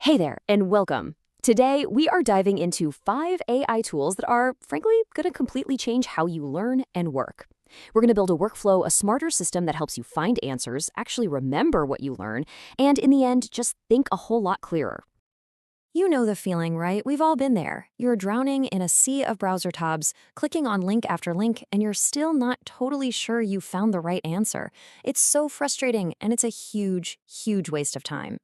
Hey there, and welcome. Today, we are diving into 5 AI tools that are, frankly, going to completely change how you learn and work. We're going to build a workflow, a smarter system that helps you find answers, actually remember what you learn, and in the end, just think a whole lot clearer. You know the feeling, right? We've all been there. You're drowning in a sea of browser tabs, clicking on link after link, and you're still not totally sure you found the right answer. It's so frustrating, and it's a huge, huge waste of time.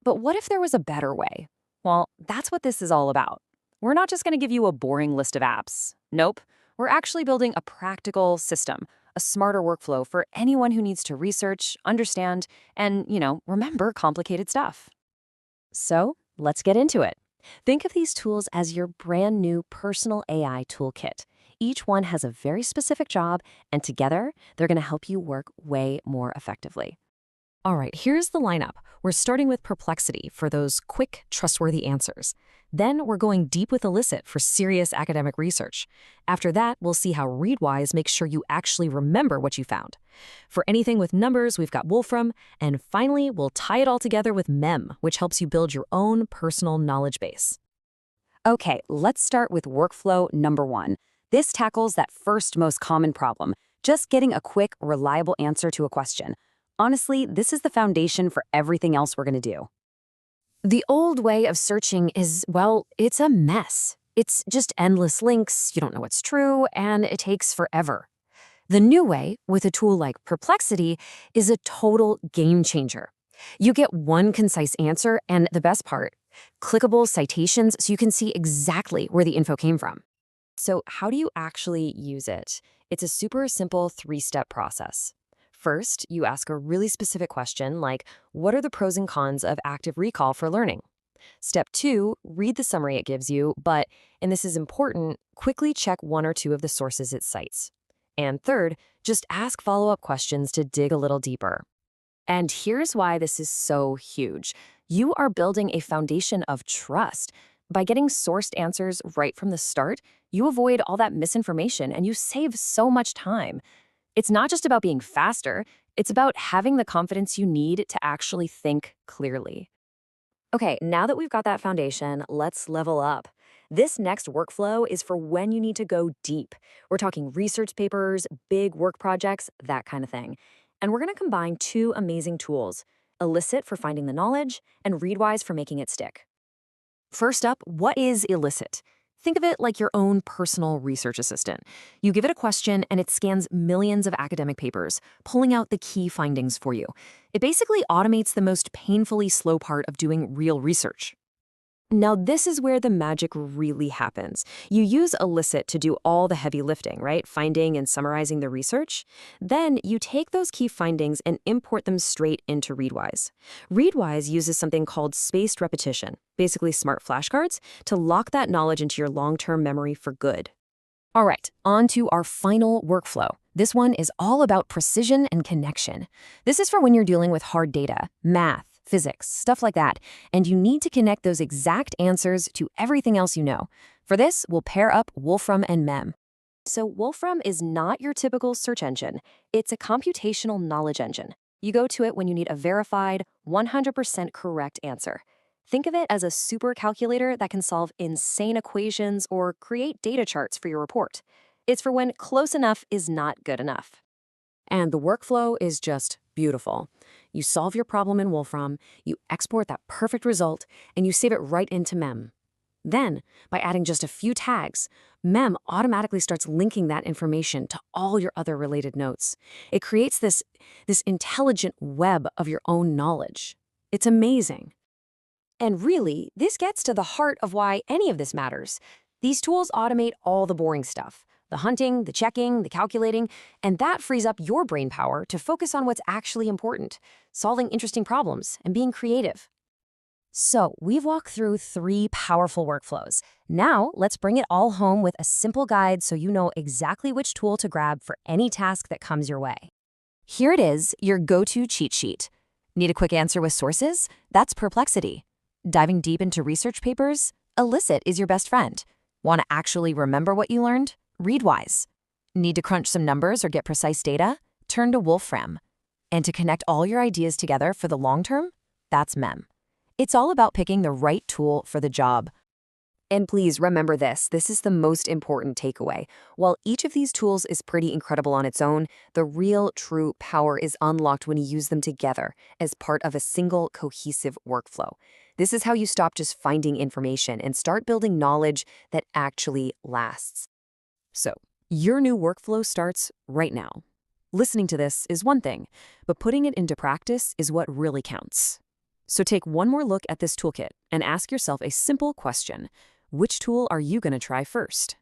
But what if there was a better way? Well, that's what this is all about. We're not just going to give you a boring list of apps. Nope. We're actually building a practical system, a smarter workflow for anyone who needs to research, understand, and, remember complicated stuff. So, let's get into it. Think of these tools as your brand new personal AI toolkit. Each one has a very specific job, and together, they're going to help you work way more effectively. All right, here's the lineup. We're starting with Perplexity for those quick, trustworthy answers. Then we're going deep with Elicit for serious academic research. After that, we'll see how Readwise makes sure you actually remember what you found. For anything with numbers, we've got Wolfram. And finally, we'll tie it all together with Mem, which helps you build your own personal knowledge base. Okay, let's start with workflow number 1. This tackles that first most common problem, just getting a quick, reliable answer to a question. Honestly, this is the foundation for everything else we're going to do. The old way of searching is, well, it's a mess. It's just endless links, you don't know what's true, and it takes forever. The new way, with a tool like Perplexity, is a total game changer. You get one concise answer, and the best part, clickable citations so you can see exactly where the info came from. So how do you actually use it? It's a super simple 3-step process. First, you ask a really specific question like, what are the pros and cons of active recall for learning? Step 2, read the summary it gives you, but, and this is important, quickly check 1 or 2 of the sources it cites. And third, just ask follow-up questions to dig a little deeper. And here's why this is so huge. You are building a foundation of trust. By getting sourced answers right from the start, you avoid all that misinformation and you save so much time. It's not just about being faster, it's about having the confidence you need to actually think clearly. Okay, now that we've got that foundation, let's level up. This next workflow is for when you need to go deep. We're talking research papers, big work projects, that kind of thing. And we're going to combine 2 amazing tools, Elicit for finding the knowledge and Readwise for making it stick. First up, what is Elicit? Think of it like your own personal research assistant. You give it a question and it scans millions of academic papers, pulling out the key findings for you. It basically automates the most painfully slow part of doing real research. Now, this is where the magic really happens. You use Elicit to do all the heavy lifting, right? Finding and summarizing the research. Then you take those key findings and import them straight into Readwise. Readwise uses something called spaced repetition, basically smart flashcards, to lock that knowledge into your long-term memory for good. All right, on to our final workflow. This one is all about precision and connection. This is for when you're dealing with hard data, math, physics, stuff like that, and you need to connect those exact answers to everything else you know. For this, we'll pair up Wolfram and Mem. So Wolfram is not your typical search engine. It's a computational knowledge engine. You go to it when you need a verified, 100% correct answer. Think of it as a super calculator that can solve insane equations or create data charts for your report. It's for when close enough is not good enough. And the workflow is just beautiful. You solve your problem in Wolfram, you export that perfect result, and you save it right into Mem. Then, by adding just a few tags, Mem automatically starts linking that information to all your other related notes. It creates this intelligent web of your own knowledge. It's amazing. And really, this gets to the heart of why any of this matters. These tools automate all the boring stuff. The hunting, the checking, the calculating, and that frees up your brain power to focus on what's actually important, solving interesting problems and being creative. So we've walked through 3 powerful workflows. Now let's bring it all home with a simple guide so you know exactly which tool to grab for any task that comes your way. Here it is, your go-to cheat sheet. Need a quick answer with sources? That's Perplexity. Diving deep into research papers? Elicit is your best friend. Want to actually remember what you learned? Readwise. Need to crunch some numbers or get precise data? Turn to Wolfram. And to connect all your ideas together for the long term? That's Mem. It's all about picking the right tool for the job. And please remember this is the most important takeaway. While each of these tools is pretty incredible on its own, the real true power is unlocked when you use them together as part of a single cohesive workflow. This is how you stop just finding information and start building knowledge that actually lasts. So, your new workflow starts right now. Listening to this is one thing, but putting it into practice is what really counts. So take one more look at this toolkit and ask yourself a simple question. Which tool are you going to try first?